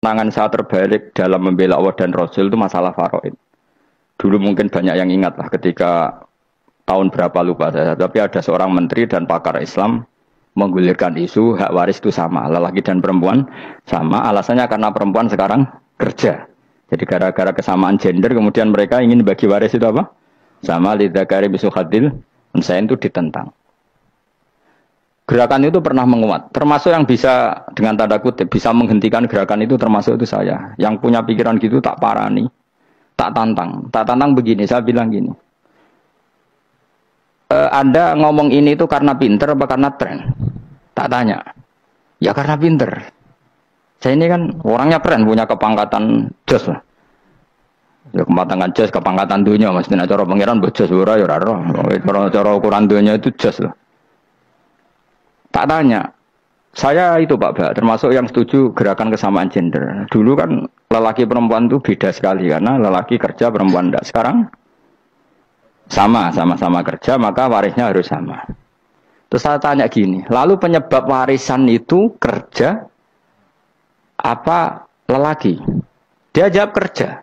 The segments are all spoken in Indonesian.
Tangan saya terbalik dalam membela Allah dan Rasul itu masalah faraid. Dulu mungkin banyak yang ingat lah ketika tahun berapa lupa saya, tapi ada seorang menteri dan pakar Islam menggulirkan isu hak waris itu sama, lelaki dan perempuan sama, alasannya karena perempuan sekarang kerja. Jadi gara-gara kesamaan gender kemudian mereka ingin bagi waris itu apa? Sama lidzakari bisu hadil, saya itu ditentang. Gerakan itu pernah menguat, termasuk yang bisa dengan tanda kutip bisa menghentikan gerakan itu termasuk itu saya. Yang punya pikiran gitu tak parani, tak tantang begini, saya bilang gini. Anda ngomong ini itu karena pinter apa karena tren? Tak tanya. Ya karena pinter. Saya ini kan orangnya keren, punya kepangkatan jos lah. Ya kepangkatan jos, kepangkatan dunia, maksudnya cara pangeran bojos ora ya ora. Cara ukuran dunia itu jos lah. Tak tanya. Saya itu Pak, termasuk yang setuju gerakan kesamaan gender. Dulu kan lelaki perempuan itu beda sekali karena lelaki kerja perempuan tidak. Sekarang sama-sama kerja maka warisnya harus sama. Terus saya tanya gini, lalu penyebab warisan itu kerja apa lelaki? Dia jawab kerja.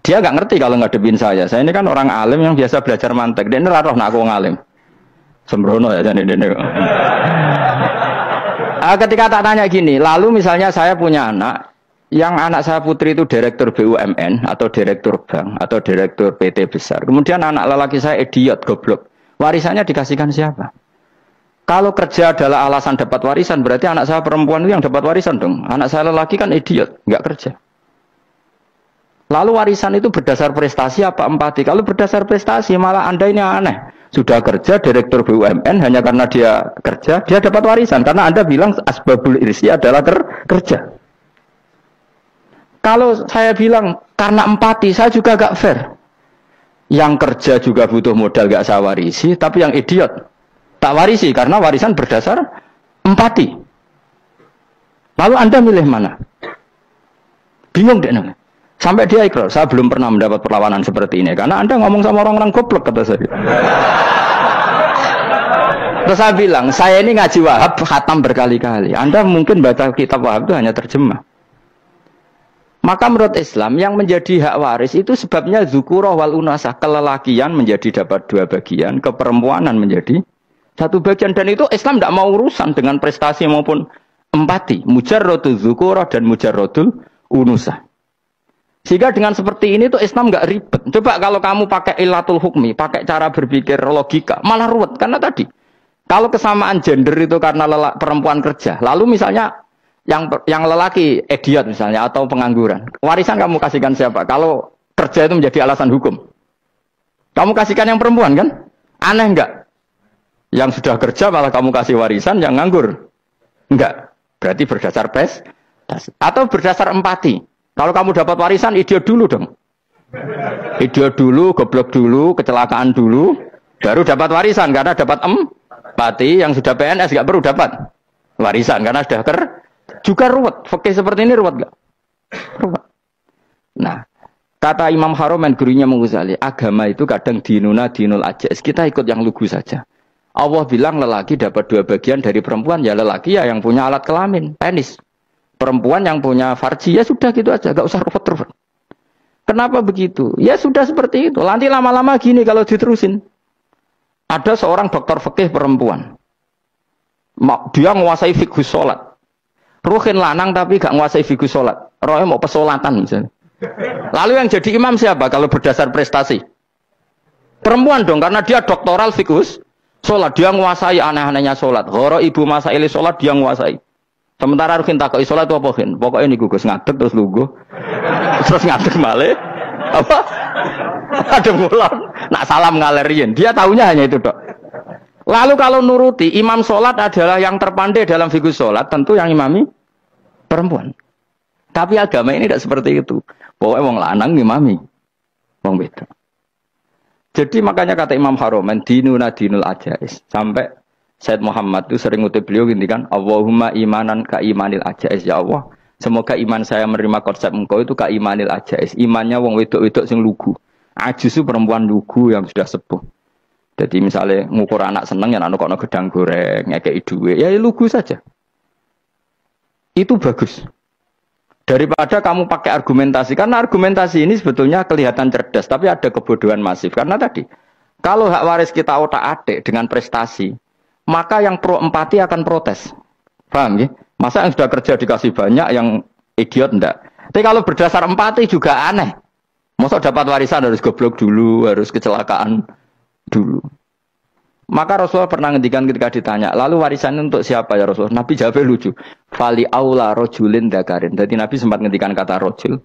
Dia nggak ngerti kalau ngadepin saya. Saya ini kan orang alim yang biasa belajar mantek. Dia ini roh nak aku ngalim. Sembrono ya jadi ini. Ketika tak tanya gini, lalu misalnya saya punya anak, yang anak saya putri itu direktur BUMN atau direktur bank atau direktur PT besar. Kemudian anak lelaki saya idiot, goblok. Warisannya dikasihkan siapa? Kalau kerja adalah alasan dapat warisan, berarti anak saya perempuan itu yang dapat warisan dong. Anak saya lelaki kan idiot, nggak kerja. Lalu warisan itu berdasar prestasi apa empati? Kalau berdasar prestasi malah Anda ini aneh. Sudah kerja direktur BUMN hanya karena dia kerja, dia dapat warisan. Karena Anda bilang asbabul irsi adalah kerja. Kalau saya bilang karena empati, saya juga gak fair. Yang kerja juga butuh modal gak saya warisi, tapi yang idiot tak warisi karena warisan berdasar empati. Lalu Anda milih mana? Bingung deh namanya. Sampai dia ikrar, saya belum pernah mendapat perlawanan seperti ini. Karena Anda ngomong sama orang-orang goblok, kata saya. Terus saya bilang, saya ini ngaji Wahab, khatam berkali-kali. Anda mungkin baca kitab Wahab itu hanya terjemah. Maka menurut Islam, yang menjadi hak waris itu sebabnya zukurah wal unasah. Kelelakian menjadi dapat 2 bagian, keperempuanan menjadi 1 bagian. Dan itu Islam tidak mau urusan dengan prestasi maupun empati. Mujarrodul zukurah dan mujarrodul unusah. Sehingga dengan seperti ini tuh Islam nggak ribet. Coba kalau kamu pakai ilatul hukmi, pakai cara berpikir logika, malah ruwet. Karena tadi, kalau kesamaan gender itu karena perempuan kerja, lalu misalnya yang lelaki idiot misalnya atau pengangguran, warisan kamu kasihkan siapa? Kalau kerja itu menjadi alasan hukum, kamu kasihkan yang perempuan kan? Aneh nggak? Yang sudah kerja malah kamu kasih warisan, yang nganggur enggak? Berarti berdasar prestasi atau berdasar empati. Kalau kamu dapat warisan, idiot dulu dong. Idiot dulu, goblok dulu, kecelakaan dulu, baru dapat warisan karena dapat empati. Yang sudah PNS nggak perlu dapat warisan karena sudah juga ruwet. Fakih seperti ini ruwet nggak? Ruwet. Nah, kata Imam Haromen gurunya Ghazali, agama itu kadang dinuna dinul ajais. Kita ikut yang lugu saja. Allah bilang lelaki dapat 2 bagian dari perempuan, ya lelaki ya yang punya alat kelamin, penis. Perempuan yang punya farji, ya sudah gitu aja, gak usah ruwet-ruwet. Kenapa begitu? Ya sudah seperti itu. Nanti lama-lama gini kalau diterusin. Ada seorang dokter fikih perempuan. Dia menguasai fikih sholat. Ruhin lanang tapi gak menguasai fikih sholat. Rohnya mau pesolatan misalnya. Lalu yang jadi imam siapa kalau berdasar prestasi? Perempuan dong, karena dia doktoral fikih sholat. Dia menguasai aneh-anehnya sholat. Horo ibu masaili sholat dia menguasai. Sementara Rukin takut sholat itu apa Rukin? Pokoknya ini gugus ngadeg terus lugu. Terus ngadeg malah. Apa? Ada mulan. Nak salam ngalerin. Dia tahunya hanya itu dok. Lalu kalau nuruti imam sholat adalah yang terpandai dalam fikih sholat, tentu yang imami perempuan. Tapi agama ini tidak seperti itu. Pokoknya wong lanang imami. Wong beda. Jadi makanya kata Imam Haromen dinuna dinul ajais. Sampai Said Muhammad itu sering ngutip beliau gini kan, Allahumma imanan ka imanil ajais, ya Allah. Semoga iman saya menerima konsep engkau itu ka imanil ajais. Imannya wong wedok-wedok sing lugu. Ajis itu perempuan lugu yang sudah sepuh. Jadi misalnya ngukur anak seneng ya anak kono gedang goreng, ngekei duwe, ya lugu saja. Itu bagus. Daripada kamu pakai argumentasi, karena argumentasi ini sebetulnya kelihatan cerdas, tapi ada kebodohan masif. Karena tadi, kalau hak waris kita otak-atik dengan prestasi, maka yang pro empati akan protes. Paham ya? Masa yang sudah kerja dikasih banyak, yang idiot enggak? Tapi kalau berdasar empati juga aneh. Masa dapat warisan harus goblok dulu, harus kecelakaan dulu. Maka Rasulullah pernah ngendikan ketika ditanya, lalu warisan untuk siapa ya Rasulullah? Nabi jawabnya lucu. Fali aula rojulin dzakarin. Jadi Nabi sempat ngendikan kata rojul.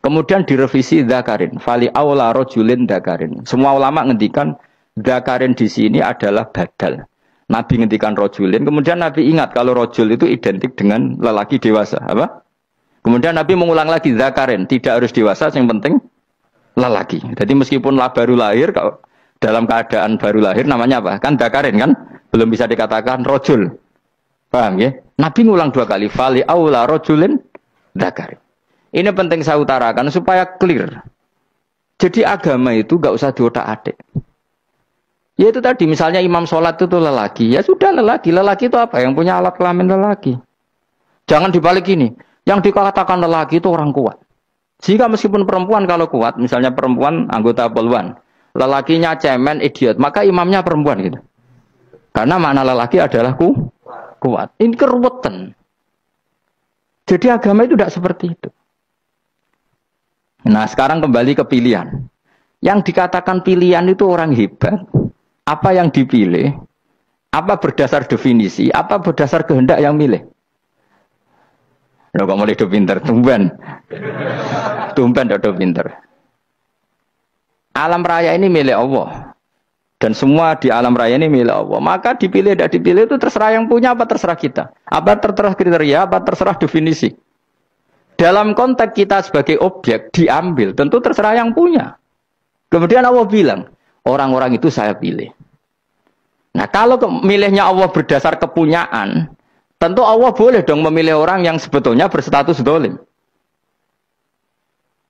Kemudian direvisi dzakarin. Fali aula rojulin dzakarin. Semua ulama ngendikan dzakarin di sini adalah badal. Nabi ngendikan rojulin. Kemudian Nabi ingat kalau rojul itu identik dengan lelaki dewasa. Apa? Kemudian Nabi mengulang lagi dzakarin. Tidak harus dewasa, yang penting lelaki. Jadi meskipun baru lahir, kalau dalam keadaan baru lahir namanya apa? Kan dzakarin kan? Belum bisa dikatakan rojul. Paham ya? Nabi ngulang 2 kali. Fali aula rojulin dzakarin. Ini penting saya utarakan supaya clear. Jadi agama itu gak usah diotak-atik. Ya itu tadi misalnya imam sholat itu lelaki. Ya sudah lelaki. Lelaki itu apa? Yang punya alat kelamin lelaki. Jangan dibalik ini. Yang dikatakan lelaki itu orang kuat. Jika meskipun perempuan kalau kuat. Misalnya perempuan anggota polwan. Lelakinya cemen, idiot, maka imamnya perempuan gitu. Karena makna lelaki adalah kuat. Ini keruwetan. Jadi agama itu tidak seperti itu. Nah sekarang kembali ke pilihan. Yang dikatakan pilihan itu orang hebat. Apa yang dipilih? Apa berdasar definisi? Apa berdasar kehendak yang milih? Loh kok mulai do pinter? Tumben do pinter. Alam raya ini milik Allah. Dan semua di alam raya ini milik Allah. Maka dipilih tidak dipilih itu terserah yang punya apa terserah kita. Apa terserah kriteria, apa terserah definisi. Dalam konteks kita sebagai objek diambil, tentu terserah yang punya. Kemudian Allah bilang, orang-orang itu saya pilih. Nah kalau milihnya Allah berdasar kepunyaan, tentu Allah boleh dong memilih orang yang sebetulnya berstatus dolim.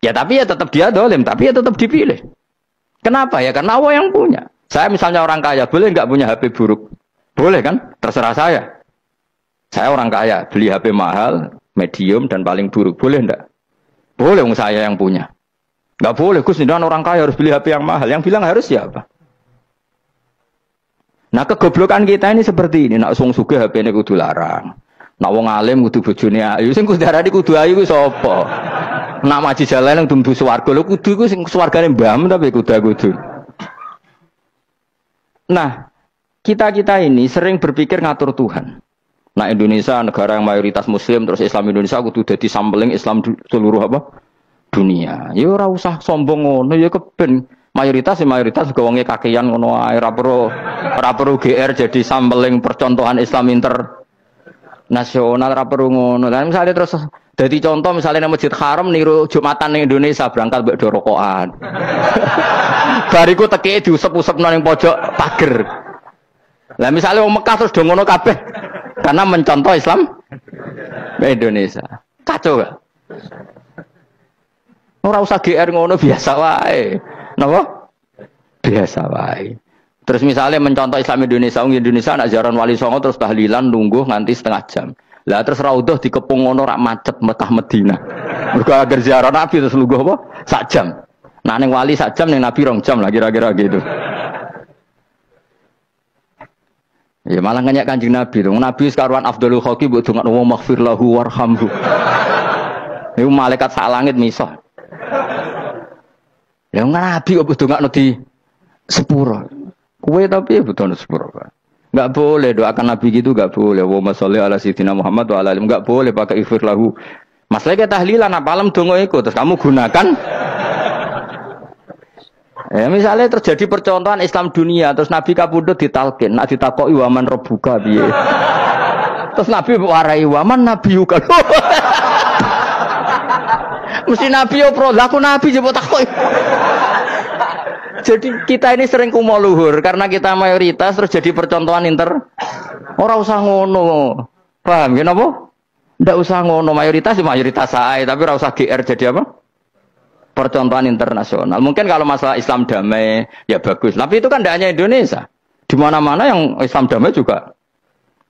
Ya tapi ya tetap dia dolim, tapi ya tetap dipilih. Kenapa ya? Karena Allah yang punya. Saya misalnya orang kaya, boleh nggak punya HP buruk? Boleh kan? Terserah saya. Saya orang kaya, beli HP mahal, medium, dan paling buruk. Boleh nggak? Boleh, saya yang punya. Nggak boleh, Gus, dengan orang kaya harus beli HP yang mahal. Yang bilang harus siapa? Nah kegoblokan kita ini seperti ini. Nak wong sugih HP ini kudu larang. Nak wong alim kudu bojone ayu. Sing kudu darani kudu ayu ku sapa? Nak maji jalan yang tumbuh swarga lho kudu iku sing swargane mbahmu tapi kudu. Nah, kita ini sering berpikir ngatur Tuhan. Nah, Indonesia negara yang mayoritas muslim terus Islam Indonesia kudu dadi sampling Islam seluruh apa? Dunia. Ya ora usah sombong ngono ya keben mayoritas kok wonge kakean ngono ae ora perlu GR jadi sampling percontohan Islam internasional ora perlu ngono. Lah misale terus jadi contoh misalnya di Masjid Haram niru Jumatan di Indonesia berangkat mbek rokokan. Bariku teki diusep-usep nang pojok pager. Lah misalnya wong Mekah terus do ngono kabeh karena mencontoh Islam Indonesia. Kacau gak? Ora usah GR ngono biasa wae. Napa? Biasa wae. Terus misalnya mencontoh Islam Indonesia, Indonesia nak ziarah Wali Songo terus tahlilan nunggu nganti setengah jam. Lah terus raudhah dikepung ngono rak macet Mekah Madinah. Mergo agar ziarah Nabi terus lungguh apa? Sak jam. Nah ning wali sak jam ning Nabi 2 jam lah kira-kira gitu. Ya malah nganyak Kanjeng Nabi dong. Nabi sekaruan Afdhalul Khalqi mbok dongakno wa maghfir lahu warhamhu. Niku malaikat sak langit miso. Ya Nabi kok dongakno di sepuro. Kowe tapi butuh sepuro. Enggak boleh doakan Nabi gitu, enggak boleh. Allahumma sholli ala sayyidina Muhammad wa ala alihi. Enggak boleh pakai ighfir lahu. Masalah kita tahlilan apalam donga iku terus kamu gunakan. Misalnya terjadi percontohan Islam dunia terus Nabi kapundhut ditalkin, nak ditakoki waman rabbuka piye. Terus Nabi warai waman nabiyuka. Mesti Nabi yo pro, lah aku Nabi jebot takoki. Jadi kita ini sering kumo luhur karena kita mayoritas terus jadi percontohan Ora usah ngono. Paham ya napa? Ndak usah ngono mayoritas sae tapi ora usah GR jadi apa? Percontohan internasional. Mungkin kalau masalah Islam damai ya bagus. Tapi itu kan tidak hanya Indonesia. Di mana-mana yang Islam damai juga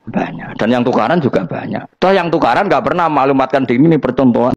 banyak dan yang tukaran juga banyak. Toh yang tukaran nggak pernah maklumatkan diri ini percontohan.